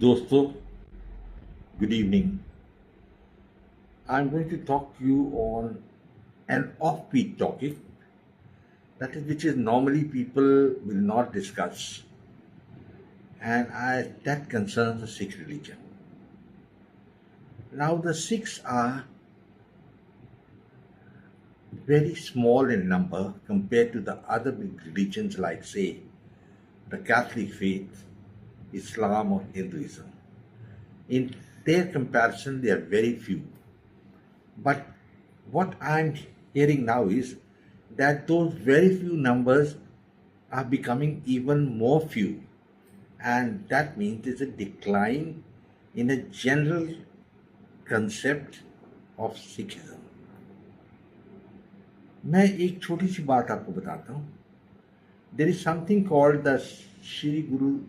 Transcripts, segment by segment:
दोस्तों, good evening. I'm going to talk to you on an offbeat topic which is normally people will not discuss, and that concerns the Sikh religion. Now, the Sikhs are very small in number compared to the other big religions like, say, the Catholic faith, Islam, or Hinduism. In their comparison, they are very few. But what I'm hearing now is that those very few numbers are becoming even more few, and that means there's a decline in a general concept of Sikhism. मैं एक छोटी सी बात आपको बताता हूँ. There is something called the Shri Guru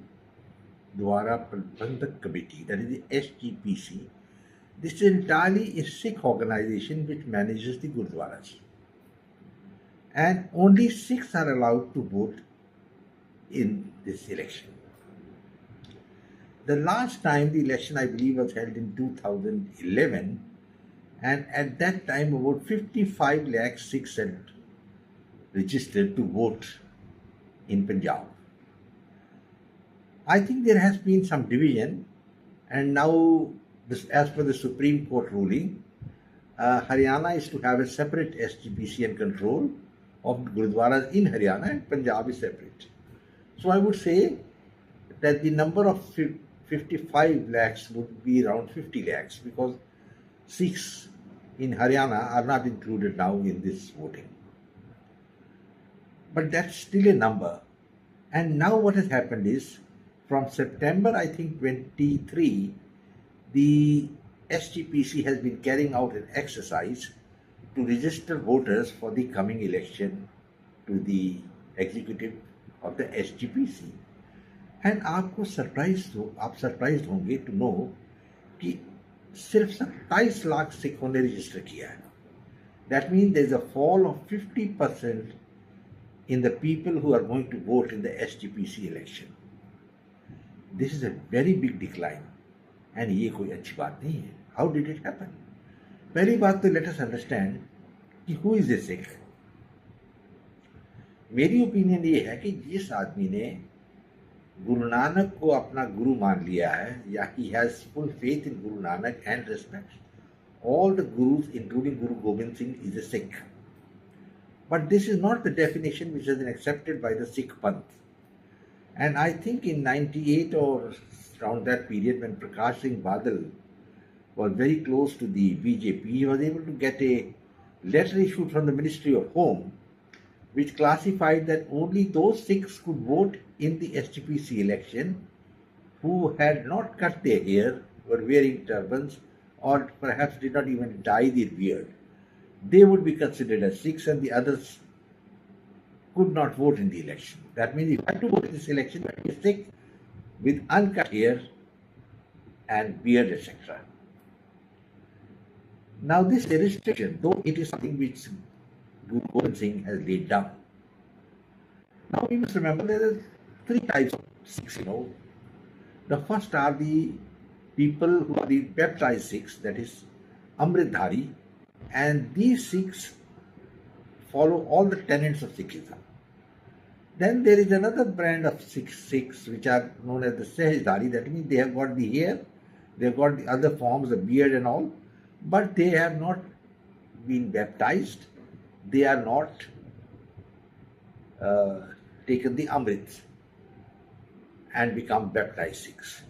Dwara Prabandhak Committee, that is the SGPC. This is entirely a Sikh organization which manages the Gurdwaras. And only Sikhs are allowed to vote in this election. The last time the election, I believe, was held in 2011, and at that time about 55 lakh Sikhs had registered to vote in Punjab. I think there has been some division, and now, as per the Supreme Court ruling, Haryana is to have a separate SGPC and control of Gurdwaras in Haryana, and Punjab is separate. So I would say that the number of 55 lakhs would be around 50 lakhs, because Sikhs in Haryana are not included now in this voting. But that's still a number. And now what has happened is, from September, I think, 23, the SGPC has been carrying out an exercise to register voters for the coming election to the executive of the SGPC. And आप surprise होंगे to know कि सिर्फ 27 लाख सिखों ने register किया है. That means there is a fall of 50% in the people who are going to vote in the SGPC election. This is a very big decline, and ये कोई अच्छी बात नहीं है. How did it happen? पहली बात तो let us understand कि who is a Sikh. मेरी ओपिनियन ये है कि जिस आदमी ने गुरु नानक को अपना गुरु मान लिया है, या he has full faith in Guru Nanak and respects all the gurus including Guru Gobind Singh, is a Sikh. But this is not the definition which has been accepted by the Sikh Panth. And I think in 98 or around that period, when Prakash Singh Badal was very close to the BJP, he was able to get a letter issued from the Ministry of Home which classified that only those Sikhs could vote in the SGPC election who had not cut their hair, were wearing turbans, or perhaps did not even dye their beard. They would be considered as Sikhs, and the others could not vote in the election. That means if you had to vote in this election, you had to be a Sikh with uncut hair and beard, etc. Now this restriction, though it is something which Guru Gobind Singh has laid down. Now we must remember there are three types of Sikhs, The first are the people who are the baptized Sikhs, that is Amritdhari, and these Sikhs follow all the tenets of Sikhism. Then there is another brand of Sikhs which are known as the Sahajdhari. That means they have got the hair, they have got the other forms, the beard and all, but they have not been baptized. They are not taken the Amrit and become baptized Sikhs.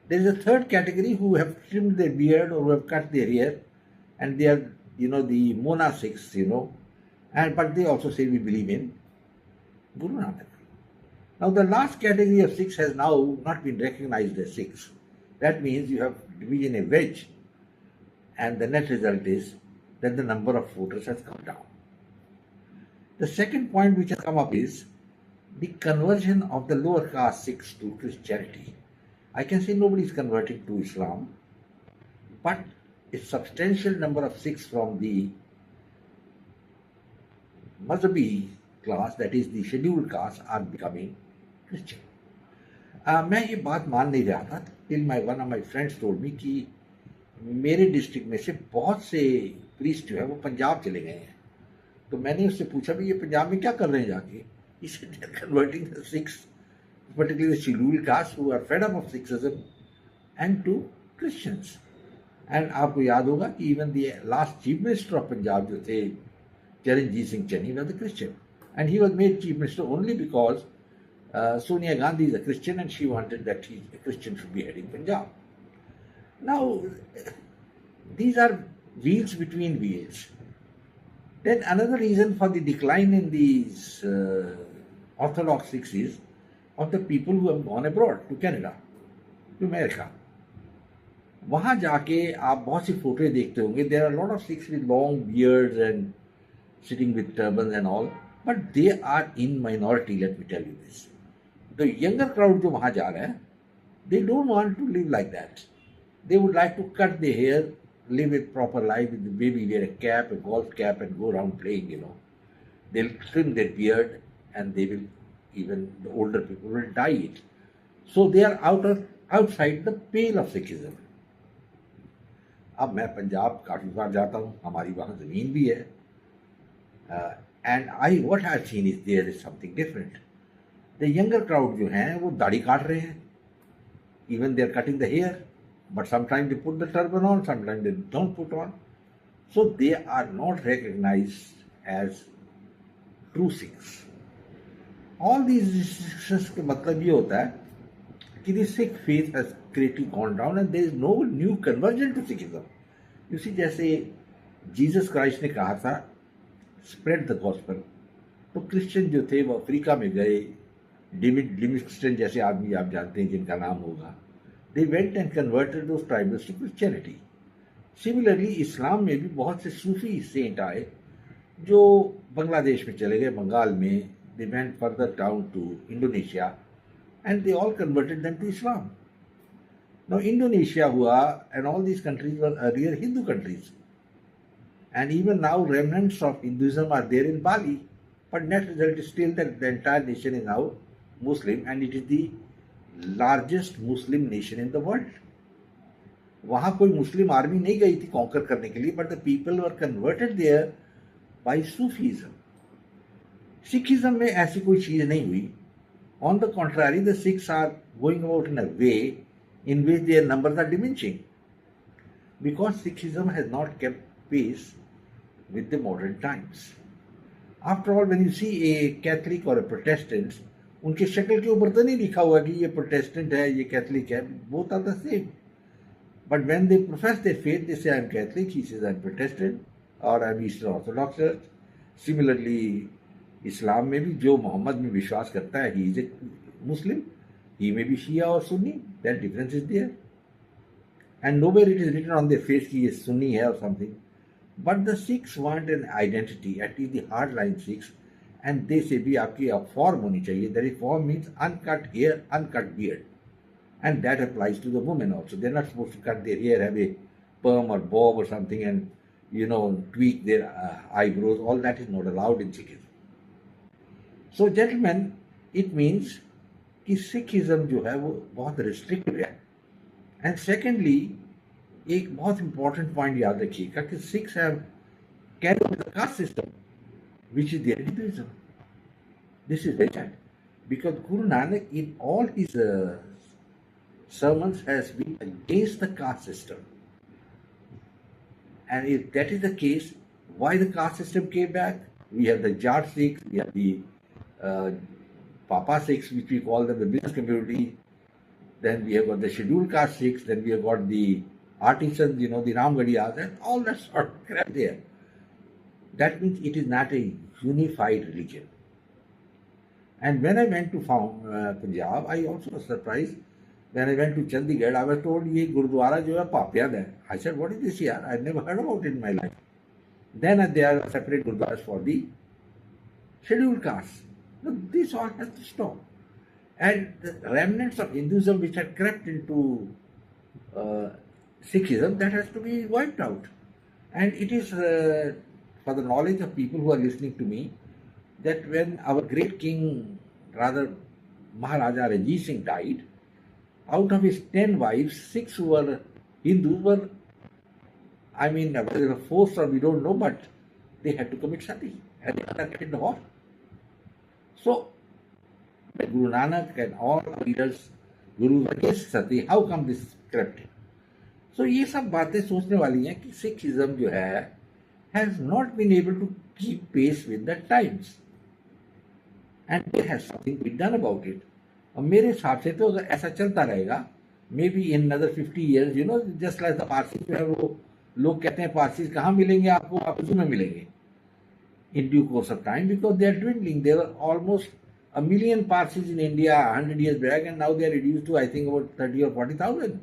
There is a third category who have trimmed their beard or who have cut their hair, and they are, the Mona Sikhs, but they also say we believe in Guru Nanak. Now the last category of Sikhs has now not been recognized as Sikhs. That means you have division a wedge, and the net result is that the number of voters has come down. The second point which has come up is the conversion of the lower caste Sikhs to Christianity. I can say nobody is converting to Islam, but a substantial number of Sikhs from the Mazhabi class, that is the scheduled caste, are becoming Christian. मैं ये बात मान नहीं रहा था till one of my friends told me कि मेरे district में से बहुत से प्रीस्ट जो है वो पंजाब चले गए हैं। तो मैंने उससे पूछा भी ये पंजाब में क्या कर रहे हैं जाके? He said they are converting the Sikhs, particularly the scheduled caste who are fed up of Sikhism, and to Christians. And आपको याद होगा कि even the last chief minister of Punjab जो थे Charanjit Singh Channi was a Christian, and he was made chief minister only because Sonia Gandhi is a Christian and she wanted that a Christian should be heading Punjab. Now, these are wheels between wheels. Then another reason for the decline in these Orthodox Sikhs is of the people who have gone abroad to Canada, to America. वहाँ जाके आप बहुत सी फोटोएं देखते होंगे. There are a lot of Sikhs with long beards and sitting with turbans and all, but they are in minority, let me tell you this. The younger crowd जो वहाँ जा रहा है, they don't want to live like that. They would like to cut their hair, live a proper life, with the baby wear a cap, a golf cap, and go around playing, you know. They'll trim their beard, and they will, even the older people will dye it. So they are outside the pale of Sikhism. अब मैं पंजाब काफ़ी बार जाता हूँ, हमारी वहाँ ज़मीन भी है, and what I have seen is there is something different. The younger crowd जो हैं वो दाढ़ी काट रहे हैं, even they are cutting the hair, but sometimes they put the turban on, sometimes they don't put on. So they are not recognized as true Sikhs. All these restrictions के मतलब ये होता है कि the Sikh faith has greatly gone down and there is no new conversion to Sikhism. You see, जैसे Jesus Christ ने कहा था स्प्रेड द गॉस्पेल, तो क्रिश्चियन जो थे वो अफ्रीका में गए, लिविंगस्टन जैसे आदमी आप जानते हैं जिनका नाम होगा, they went and converted those tribals to Christianity. Similarly, इस्लाम में भी बहुत से सूफी सेंट आए जो बांग्लादेश में चले गए, बंगाल में, they went further down to Indonesia and they all converted them to Islam. Now Indonesia हुआ and all these countries were earlier Hindu countries, and even now remnants of Hinduism are there in Bali, but net result is still that the entire nation is now Muslim and it is the largest Muslim nation in the world. वहाँ कोई मुस्लिम army नहीं गई थी conquer करने के लिए, but the people were converted there by Sufism. Sikhism में ऐसी कोई चीज नहीं हुई. On the contrary, the Sikhs are going about in a way in which their numbers are diminishing, because Sikhism has not kept pace with the modern times. After all, when you see a Catholic or a Protestant, उनके शक्ल के ऊपर तो नहीं लिखा हुआ कि ये प्रोटेस्टेंट है, ये कैथलिक है, both are the same. But when they profess their faith, they say, I'm Catholic, he says, I'm Protestant, or I'm Eastern Orthodox Church. Similarly, इस्लाम में भी जो मोहम्मद में विश्वास करता है, he is a Muslim, he may be Shia or Sunni, that difference is there. And nowhere it is written on their face कि ये Sunni है or something. But the Sikhs want an identity, at least the hardline Sikhs, and they say भी आपकी form होनी चाहिए. That is, form means uncut hair, uncut beard, and that applies to the women also. They're not supposed to cut their hair, have a perm or bob or something, and tweak their eyebrows. All that is not allowed in Sikhism. So gentlemen, it means कि Sikhism जो है वो बहुत restrictive है. And secondly, एक बहुत important point याद रखिएगा कि Sikhs have carried on the caste system, which is their Hinduism. This is very sad, because Guru Nanak in all his sermons has been against the caste system. And if that is the case, why the caste system came back? We have the Jat Sikhs, we have the Papa Sikhs, which we call them the business community. Then we have got the scheduled caste Sikhs, then we have got the artisans, the Ramgadiyas, and all that sort of crap there. That means it is not a unified religion. And when I went to Punjab, I also was surprised. When I went to Chandigarh, I was told, ये गुरुद्वारा जो है पापियाद है. I said, what is this here? I never heard about it in my life. Then there are separate gurudwaras for the scheduled castes. No, this all has to stop. And the remnants of Hinduism which had crept into Sikhism, that has to be wiped out. And it is for the knowledge of people who are listening to me, that when our great king, rather Maharaja Ranjit Singh died, out of his 10 wives, 6 who were Hindus were, I mean, whether they were forced or we don't know, but they had to commit sati and they were kept in the hall. So, when Guru Nanak and all leaders, gurus against sati, how come this crept in? So, ये सब बातें सोचने वाली हैं कि Sikhism जो है has not been able to keep pace with the times. And there has something been done about it. और मेरे हिसाब से तो अगर ऐसा चलता रहेगा, maybe in another 50 years, you know, just like the Parsis जो है वो लोग कहते हैं Parsis कहाँ मिलेंगे आपको, आप उसी में मिलेंगे. In due course of time, because they are dwindling. There were almost 1 million Parsis in India 100 years back, and now they are reduced to I think about 30 or 40,000.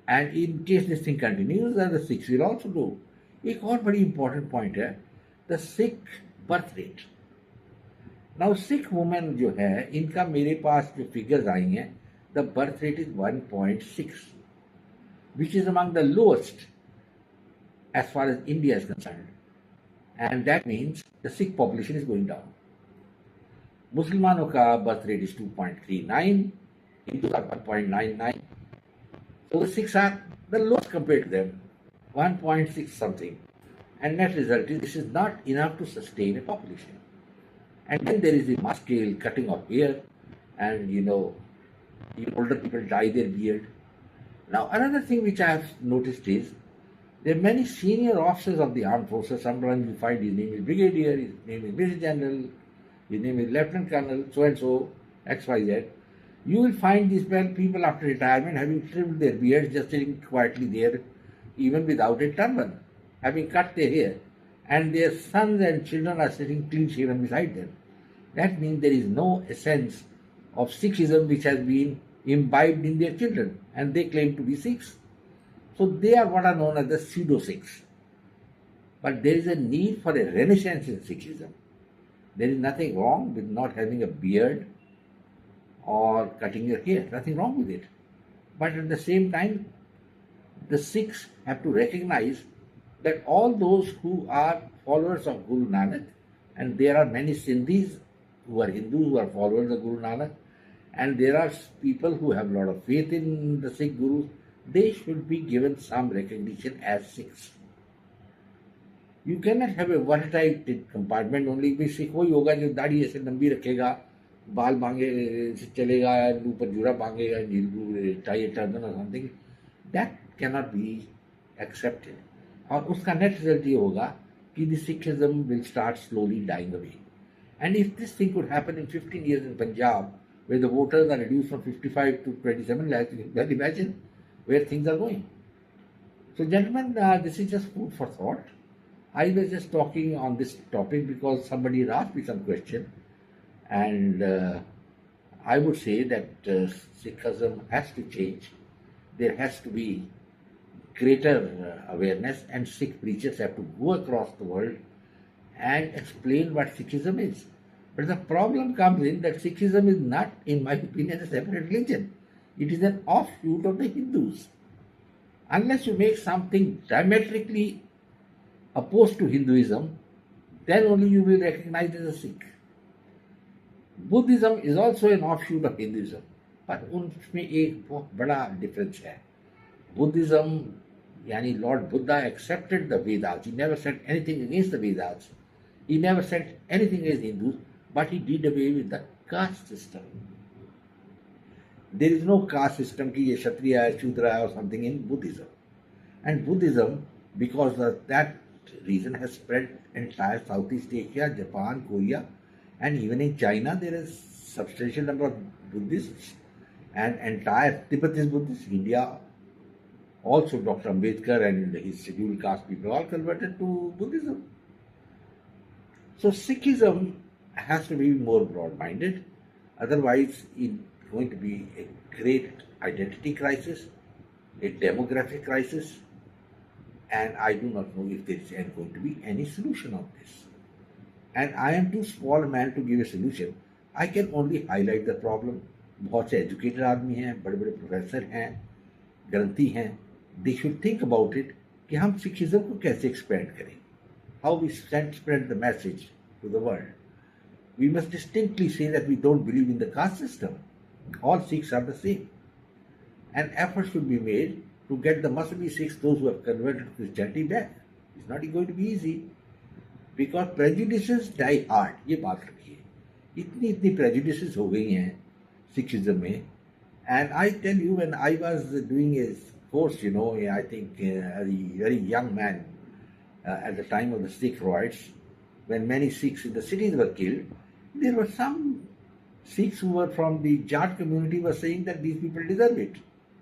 And in case this thing continues, then the Sikhs will also do. एक और बड़ी important point है, the Sikh birth rate. Now Sikh women जो है, इनका मेरे पास जो figures आई हैं, the birth rate is 1.6, which is among the lowest as far as India is concerned. And that means the Sikh population is going down. मुसलमानों का birth rate is 2.39, Hindus are 1.99. So the Sikhs are the lowest compared to them, 1.6 something. And net result is this is not enough to sustain a population. And then there is the mass scale cutting of hair, and you know, the older people dye their beard. Now another thing which I have noticed is there are many senior officers of the armed forces. Sometimes you find his name is brigadier, his name is major general, his name is lieutenant colonel, so and so, XYZ. You will find these people after retirement having trimmed their beards, just sitting quietly there, even without a turban, having cut their hair, and their sons and children are sitting clean shaven beside them. That means there is no essence of Sikhism which has been imbibed in their children, and they claim to be Sikhs. So they are what are known as the pseudo-Sikhs. But there is a need for a renaissance in Sikhism. There is nothing wrong with not having a beard or cutting your hair, nothing wrong with it. But at the same time, the Sikhs have to recognize that all those who are followers of Guru Nanak, and there are many Sindhis who are Hindus who are followers of Guru Nanak, and there are people who have a lot of faith in the Sikh Gurus, they should be given some recognition as Sikhs. You cannot have a watertight compartment only. भी सिख वही होगा जो दाढ़ी ऐसे लंबी रखेगा, बाल बांगे से चलेगा, ऊपर जूरा बांगेगा, tie turban or something. That cannot be accepted. और उसका net result ये होगा कि the Sikhism will start slowly dying away. And if this thing could happen in 15 years in Punjab, where the voters are reduced from 55 to 27 lakhs, you can imagine where things are going. So gentlemen, this is just food for thought. I was just talking on this topic because somebody had asked me some question, and I would say that Sikhism has to change. There has to be greater awareness, and Sikh preachers have to go across the world and explain what Sikhism is. But the problem comes in that Sikhism is not, in my opinion, a separate religion. It is an offshoot of the Hindus. Unless you make something diametrically opposed to Hinduism, then only you will recognize it as a Sikh. Buddhism is also an offshoot of Hinduism, but उनमें एक बहुत बड़ा difference है. Buddhism, yani Lord Buddha accepted the Vedas. He never said anything against the Vedas. He never said anything against Hindus, but he did away with the caste system. There is no caste system कि ये क्षत्रिय है, शूद्र है or something in Buddhism. And Buddhism, because of that reason, has spread entire Southeast Asia, Japan, Korea, and even in China there is substantial number of Buddhists, and entire Tibet is Buddhist. India also, Dr. Ambedkar and his scheduled caste people all converted to Buddhism. So Sikhism has to be more broad-minded, otherwise it's going to be a great identity crisis, a demographic crisis, and I do not know if there is going to be any solution on this. And I am too small a man to give a solution. I can only highlight the problem. बहुत से educated आदमी हैं, बड़े बड़े professor हैं, ग्रंथी हैं. They should think about it कि हम Sikhism को कैसे expand करें. How we spread the message to the world. We must distinctly say that we don't believe in the caste system. All Sikhs are the same. And efforts should be made to get the Muslim Sikhs, those who have converted to Christianity, back. It's not going to be easy. Because prejudices die hard. ये बात रखिए. इतनी prejudices हो गई हैं Sikhism में. And I tell you, when I was doing a course, I think a very young man at the time of the Sikh riots, when many Sikhs in the cities were killed, there were some Sikhs who were from the Jat community were saying that these people deserve it.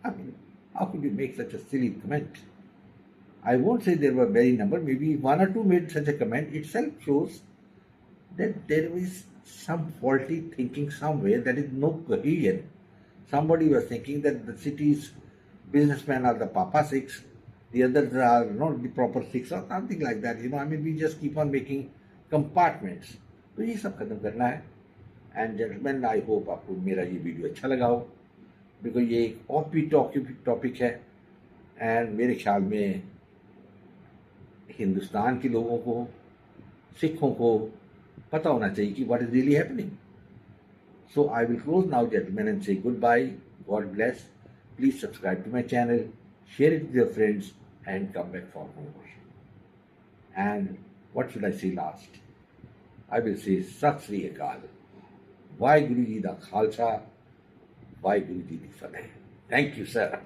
I mean, how could you make such a silly comment? I won't say there were very number, maybe one or two made such a comment. Itself shows that there is some faulty thinking somewhere, that is no cohesion. Somebody was thinking that the city's businessmen are the Papa Sikhs, the others are not the proper Sikhs or something like that. We just keep on making compartments. तो ये सब खत्म करना है. And gentleman, I hope आपको मेरा ये video अच्छा लगा हो, बिकॉज ये एक ऑफ भी टॉपिक है. एंड मेरे ख्याल में हिंदुस्तान के लोगों को, सिखों को पता होना चाहिए कि what is really happening. So I will close now, gentlemen, and say goodbye. God bless. Please subscribe to my channel, share it with your friends, and come back for more. And what should I say last? I will say Sat Sri Akal. Waheguru Ji da Khalsa, Waheguru Ji di Fateh. Thank you, sir.